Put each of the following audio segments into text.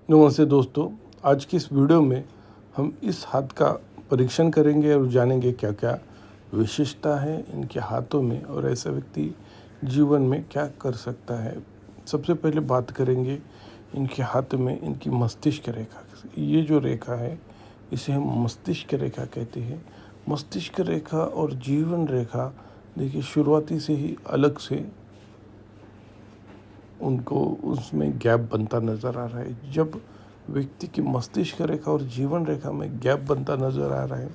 नमस्ते दोस्तों। आज की इस वीडियो में हम इस हाथ का परीक्षण करेंगे और जानेंगे क्या क्या विशेषता है इनके हाथों में और ऐसा व्यक्ति जीवन में क्या कर सकता है। सबसे पहले बात करेंगे इनके हाथ में इनकी मस्तिष्क रेखा। ये जो रेखा है इसे हम मस्तिष्क रेखा कहते हैं। मस्तिष्क रेखा और जीवन रेखा देखिए शुरुआती से ही अलग से उनको उसमें गैप बनता नज़र आ रहा है। जब व्यक्ति की मस्तिष्क रेखा और जीवन रेखा में गैप बनता नज़र आ रहा है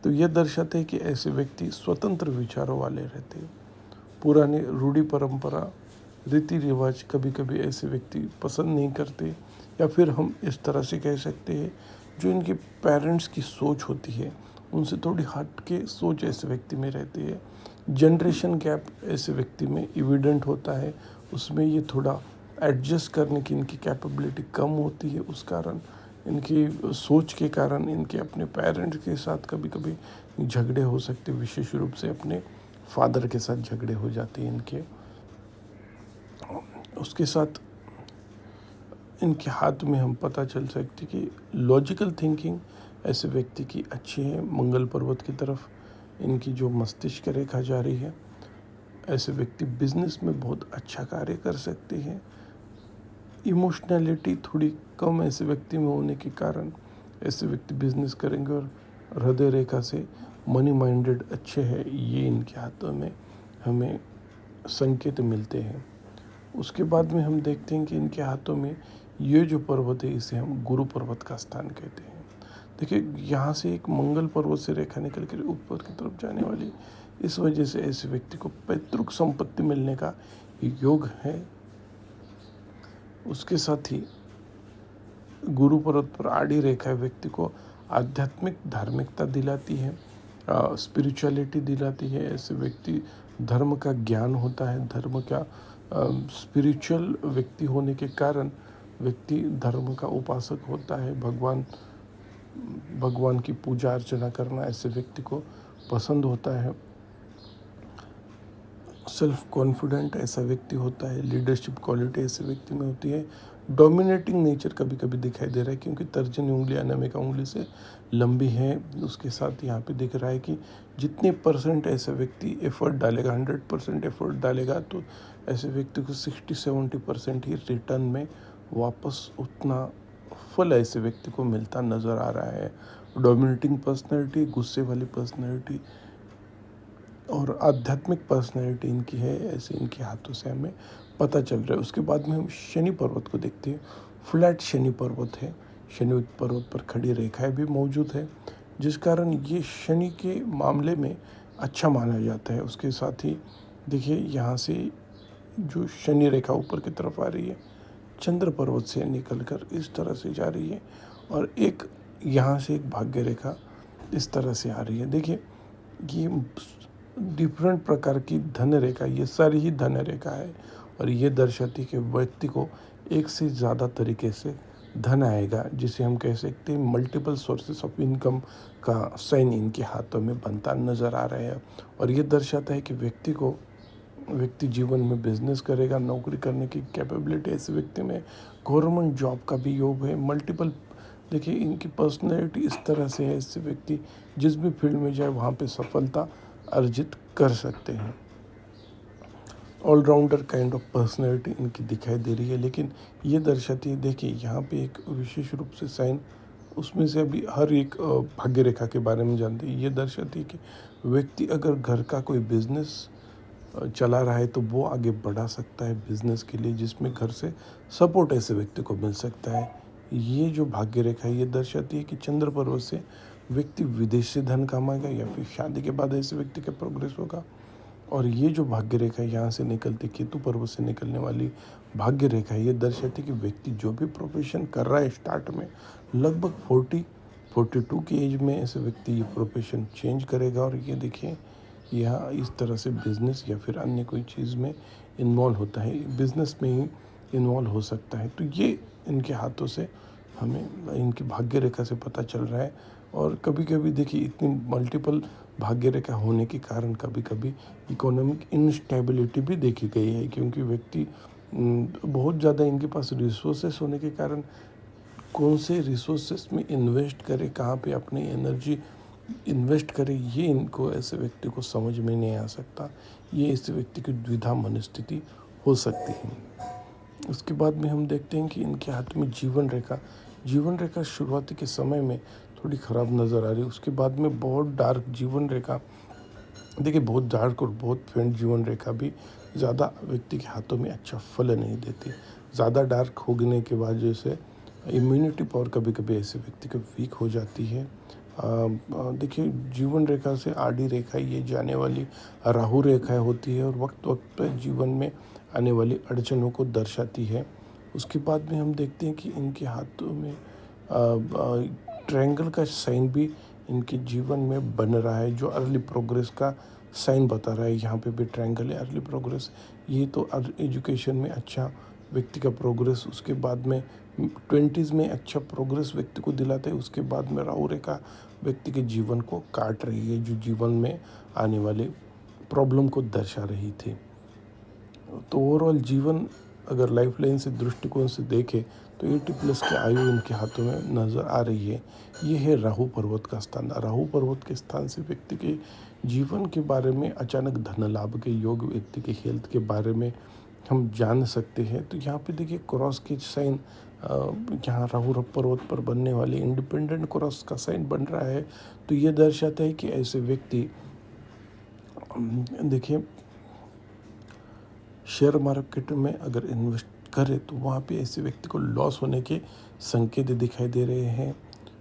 तो यह दर्शाते है कि ऐसे व्यक्ति स्वतंत्र विचारों वाले रहते हैं। पुरानी रूढ़ी परंपरा रीति रिवाज कभी कभी ऐसे व्यक्ति पसंद नहीं करते, या फिर हम इस तरह से कह सकते हैं जो इनके पेरेंट्स की सोच होती है उनसे थोड़ी हट के सोच ऐसे व्यक्ति में रहती है। जनरेशन गैप ऐसे व्यक्ति में इविडेंट होता है, उसमें ये थोड़ा एडजस्ट करने की इनकी कैपेबिलिटी कम होती है। उस कारण इनकी सोच के कारण इनके अपने पेरेंट्स के साथ कभी कभी झगड़े हो सकते, विशेष रूप से अपने फादर के साथ झगड़े हो जाते हैं इनके। उसके साथ इनके हाथ में हम पता चल सकते कि लॉजिकल थिंकिंग ऐसे व्यक्ति की अच्छी है। मंगल पर्वत की तरफ इनकी जो मस्तिष्क रेखा जा रही है, ऐसे व्यक्ति बिजनेस में बहुत अच्छा कार्य कर सकते हैं। इमोशनैलिटी थोड़ी कम ऐसे व्यक्ति में होने के कारण ऐसे व्यक्ति बिजनेस करेंगे, और हृदय रेखा से मनी माइंडेड अच्छे हैं, ये इनके हाथों में हमें संकेत मिलते हैं। उसके बाद में हम देखते हैं कि इनके हाथों में ये जो पर्वत है इसे हम गुरु पर्वत का स्थान कहते हैं। देखिए यहाँ से एक मंगल पर्वत से रेखा निकल कर ऊपर की तरफ जाने वाली, इस वजह से ऐसे व्यक्ति को पैतृक संपत्ति मिलने का योग है। उसके साथ ही गुरु पर्वत पर आड़ी रेखा व्यक्ति को आध्यात्मिक धार्मिकता दिलाती है, स्पिरिचुअलिटी दिलाती है। ऐसे व्यक्ति धर्म का ज्ञान होता है, धर्म का स्पिरिचुअल व्यक्ति होने के कारण व्यक्ति धर्म का उपासक होता है। भगवान की पूजा अर्चना करना ऐसे व्यक्ति को पसंद होता है। सेल्फ कॉन्फिडेंट ऐसा व्यक्ति होता है, लीडरशिप क्वालिटी ऐसे व्यक्ति में होती है। डोमिनेटिंग नेचर कभी कभी दिखाई दे रहा है क्योंकि तर्जनी उंगली अनामिका उंगली से लंबी है। उसके साथ यहाँ पे दिख रहा है कि जितने परसेंट ऐसा व्यक्ति एफर्ट डालेगा, 100% एफर्ट डालेगा, तो ऐसे व्यक्ति को 60-70% ही रिटर्न में वापस उतना फल ऐसे व्यक्ति को मिलता नज़र आ रहा है। डोमिनेटिंग पर्सनैलिटी, गुस्से वाली पर्सनैलिटी और आध्यात्मिक पर्सनैलिटी इनकी है, ऐसे इनके हाथों से हमें पता चल रहा है। उसके बाद में हम शनि पर्वत को देखते हैं। फ्लैट शनि पर्वत है, शनि पर्वत पर खड़ी रेखाएं भी मौजूद है, जिस कारण ये शनि के मामले में अच्छा माना जाता है। उसके साथ ही देखिए यहाँ से जो शनि रेखा ऊपर की तरफ आ रही है, चंद्र पर्वत से निकलकर इस तरह से जा रही है, और एक यहाँ से एक भाग्य रेखा इस तरह से आ रही है। देखिए ये डिफरेंट प्रकार की धन रेखा, ये सारी ही धन रेखा है, और ये दर्शाती कि व्यक्ति को एक से ज़्यादा तरीके से धन आएगा, जिसे हम कह सकते हैं मल्टीपल सोर्सेस ऑफ इनकम का साइन इनके हाथों में बनता नज़र आ रहा है। और ये दर्शाता है कि व्यक्ति जीवन में बिजनेस करेगा, नौकरी करने की कैपेबिलिटी ऐसे व्यक्ति में, गवर्नमेंट जॉब का भी योग है, मल्टीपल। देखिए इनकी पर्सनैलिटी इस तरह से है, ऐसे व्यक्ति जिस भी फील्ड में जाए वहाँ पे सफलता अर्जित कर सकते हैं। ऑलराउंडर काइंड ऑफ पर्सनैलिटी इनकी दिखाई दे रही है। लेकिन ये दर्शाती है, देखिए यहाँ पे एक विशेष रूप से साइन, उसमें से अभी हर एक भाग्य रेखा के बारे में जानते हैं। ये दर्शाती है कि व्यक्ति अगर घर का कोई बिजनेस चला रहा है तो वो आगे बढ़ा सकता है बिजनेस के लिए, जिसमें घर से सपोर्ट ऐसे व्यक्ति को मिल सकता है। ये जो भाग्य रेखा है ये दर्शाती है कि चंद्र पर्वत से व्यक्ति विदेश से धन कमाएगा, या फिर शादी के बाद ऐसे व्यक्ति का प्रोग्रेस होगा। और ये जो भाग्य रेखा है यहाँ से निकलती, केतु पर्वत से निकलने वाली भाग्य रेखा है, ये दर्शाती है कि व्यक्ति जो भी प्रोफेशन कर रहा है स्टार्ट में, लगभग 40-42 की एज में ऐसे व्यक्ति ये प्रोफेशन चेंज करेगा। और ये देखिए यहाँ इस तरह से बिजनेस या फिर अन्य कोई चीज़ में इन्वॉल्व होता है, बिजनेस में ही इन्वॉल्व हो सकता है। तो ये इनके हाथों से हमें इनकी भाग्य रेखा से पता चल रहा है। और कभी कभी देखिए इतनी मल्टीपल भाग्य रेखा होने के कारण कभी कभी इकोनॉमिक इंस्टेबिलिटी भी देखी गई है, क्योंकि व्यक्ति बहुत ज़्यादा इनके पास रिसोर्सेस होने के कारण कौन से रिसोर्सेस में इन्वेस्ट करे, कहाँ पे अपनी एनर्जी इन्वेस्ट करे, ये इनको ऐसे व्यक्ति को समझ में नहीं आ सकता। ये ऐसे व्यक्ति की द्विधा मनस्थिति हो सकती है। उसके बाद में हम देखते हैं कि इनके हाथ में जीवन रेखा शुरुआती के समय में थोड़ी ख़राब नज़र आ रही है। उसके बाद में बहुत डार्क जीवन रेखा, देखिए बहुत डार्क और बहुत फेंट जीवन रेखा भी ज़्यादा व्यक्ति के हाथों में अच्छा फल नहीं देती। ज़्यादा डार्क होने के बाद जैसे इम्यूनिटी पावर कभी कभी ऐसे व्यक्ति को वीक हो जाती है। देखिए जीवन रेखा से आड़ी रेखा ये जाने वाली राहु रेखाएं होती है और वक्त वक्त पर जीवन में आने वाली अड़चनों को दर्शाती है। उसके बाद में हम देखते हैं कि इनके हाथों में ट्रायंगल का साइन भी इनके जीवन में बन रहा है, जो अर्ली प्रोग्रेस का साइन बता रहा है। यहाँ पे भी ट्रायंगल है, अर्ली प्रोग्रेस। ये तो एजुकेशन में अच्छा व्यक्ति का प्रोग्रेस, उसके बाद में 20s में अच्छा प्रोग्रेस व्यक्ति को दिलाता है। उसके बाद में राहु रेखा व्यक्ति के जीवन को काट रही है, जो जीवन में आने वाले प्रॉब्लम को दर्शा रही थी। तो ओवरऑल जीवन अगर लाइफ लाइन से दृष्टिकोण से देखें तो 80+ की आयु इनके हाथों में नज़र आ रही है। ये है राहु पर्वत का स्थान। राहु पर्वत के स्थान से व्यक्ति के जीवन के बारे में, अचानक धन लाभ के योग, व्यक्ति के हेल्थ के बारे में हम जान सकते हैं। तो यहाँ पे देखिए क्रॉस के साइन, यहाँ राहु पर्वत पर बनने वाले इंडिपेंडेंट क्रॉस का साइन बन रहा है। तो ये दर्शाता है कि ऐसे व्यक्ति देखिए शेयर मार्केट में अगर इन्वेस्ट करे तो वहाँ पे ऐसे व्यक्ति को लॉस होने के संकेत दिखाई दे रहे हैं।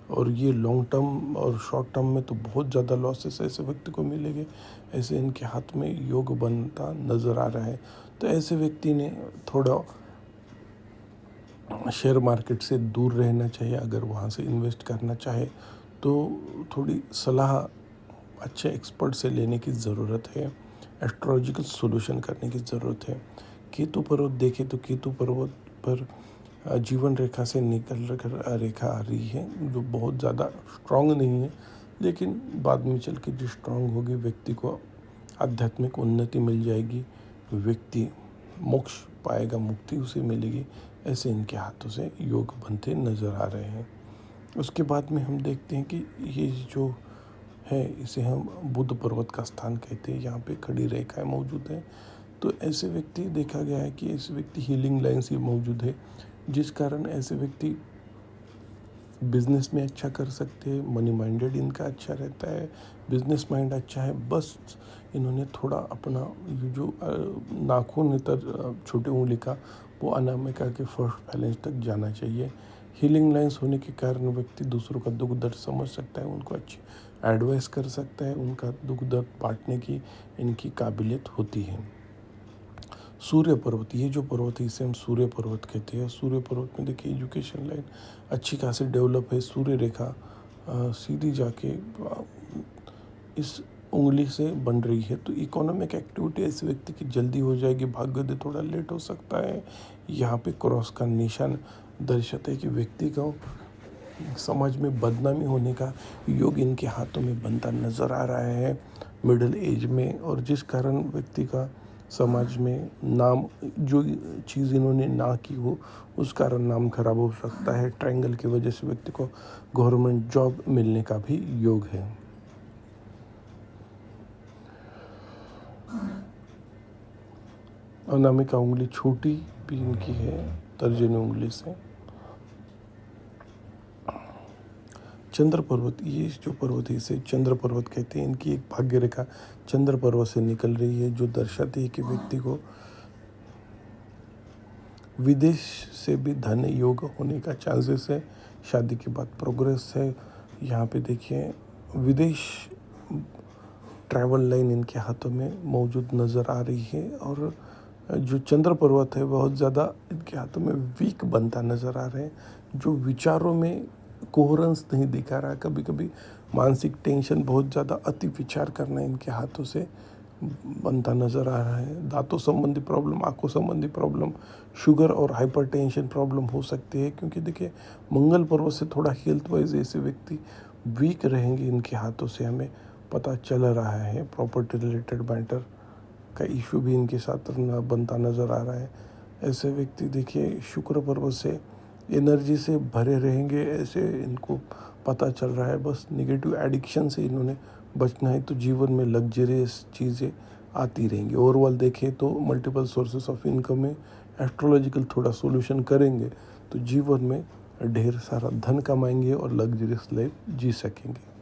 और ये लॉन्ग टर्म और शॉर्ट टर्म में तो बहुत ज़्यादा लॉसेस ऐसे व्यक्ति को मिलेंगे। ऐसे इनके हाथ में योग बनता नज़र आ रहा है। तो ऐसे व्यक्ति ने थोड़ा शेयर मार्केट से दूर रहना चाहिए। अगर वहाँ से इन्वेस्ट करना चाहे तो थोड़ी सलाह अच्छे एक्सपर्ट से लेने की ज़रूरत है। एस्ट्रोलॉजिकल सॉल्यूशन करने की ज़रूरत है। केतु पर्वत देखें तो केतु पर्वत पर जीवन रेखा से निकल कर रेखा आ रही है, जो बहुत ज़्यादा स्ट्रांग नहीं है, लेकिन बाद में चल के जो स्ट्रांग होगी, व्यक्ति को आध्यात्मिक उन्नति मिल जाएगी, व्यक्ति मोक्ष पाएगा, मुक्ति उसे मिलेगी। ऐसे इनके हाथों से योग बनते नज़र आ रहे हैं। उसके बाद में हम देखते हैं कि ये जो है इसे हम बुध पर्वत का स्थान कहते हैं। यहाँ पे खड़ी रेखाएं मौजूद हैं। तो ऐसे व्यक्ति देखा गया है कि ऐसे व्यक्ति हीलिंग लाइन से मौजूद है, जिस कारण ऐसे व्यक्ति बिजनेस में अच्छा कर सकते हैं। मनी माइंडेड इनका अच्छा रहता है, बिजनेस माइंड अच्छा है। बस इन्होंने थोड़ा अपना ये जो नाखून है छोटे उंगली का, वो अनामिका के फर्स्ट बैलेंस तक जाना चाहिए। हीलिंग लाइन्स होने के कारण व्यक्ति दूसरों का दुख दर्द समझ सकता है, उनको अच्छी एडवाइस कर सकता है, उनका दुख दर्द बांटने की इनकी काबिलियत होती है। सूर्य पर्वत, ये जो पर्वत है इसे हम सूर्य पर्वत कहते हैं। सूर्य पर्वत में देखिए एजुकेशन लाइन अच्छी खासी डेवलप है। सूर्य रेखा सीधी जाके इस उंगली से बन रही है। तो इकोनॉमिक एक्टिविटी ऐसे व्यक्ति की जल्दी हो जाएगी, भाग्योदय थोड़ा लेट हो सकता है। यहाँ पे क्रॉस का निशान दर्शाता है कि व्यक्ति को समाज में बदनामी होने का योग इनके हाथों में बनता नज़र आ रहा है मिडिल एज में, और जिस कारण व्यक्ति का समाज में नाम, जो चीज़ इन्होंने ना की हो उस कारण नाम खराब हो सकता है। ट्रायंगल की वजह से व्यक्ति को गवर्नमेंट जॉब मिलने का भी योग है। अनामिका उंगली छोटी भी इनकी है तर्जनी उंगली से। चंद्र पर्वत, ये जो पर्वत है इसे चंद्र पर्वत कहते हैं। इनकी एक भाग्य रेखा चंद्र पर्वत से निकल रही है, जो दर्शाती है कि व्यक्ति को विदेश से भी धन योग होने का चांसेस है। शादी के बाद प्रोग्रेस है। यहाँ पे देखिए विदेश ट्रैवल लाइन इनके हाथों में मौजूद नज़र आ रही है। और जो चंद्र पर्वत है बहुत ज़्यादा इनके हाथों में वीक बनता नज़र आ रहा है, जो विचारों में कोहरेंस नहीं दिखा रहा है। कभी कभी मानसिक टेंशन, बहुत ज़्यादा अति विचार करना इनके हाथों से बनता नज़र आ रहा है। दांतों संबंधी प्रॉब्लम, आंखों संबंधी प्रॉब्लम, शुगर और हाइपरटेंशन प्रॉब्लम हो सकती है। क्योंकि देखिए मंगल पर्वत से थोड़ा हेल्थ वाइज ऐसे व्यक्ति वीक रहेंगे इनके हाथों से, हमें पता चल रहा है। प्रॉपर्टी रिलेटेड मैटर का इशू भी इनके साथ बनता नज़र आ रहा है। ऐसे व्यक्ति देखिए शुक्र पर्वत से एनर्जी से भरे रहेंगे, ऐसे इनको पता चल रहा है। बस नेगेटिव एडिक्शन से इन्होंने बचना है, तो जीवन में लग्जरियस चीज़ें आती रहेंगी। ओवरऑल देखें तो मल्टीपल सोर्सेस ऑफ इनकम है, एस्ट्रोलॉजिकल थोड़ा सोल्यूशन करेंगे तो जीवन में ढेर सारा धन कमाएंगे और लग्जरियस लाइफ जी सकेंगे।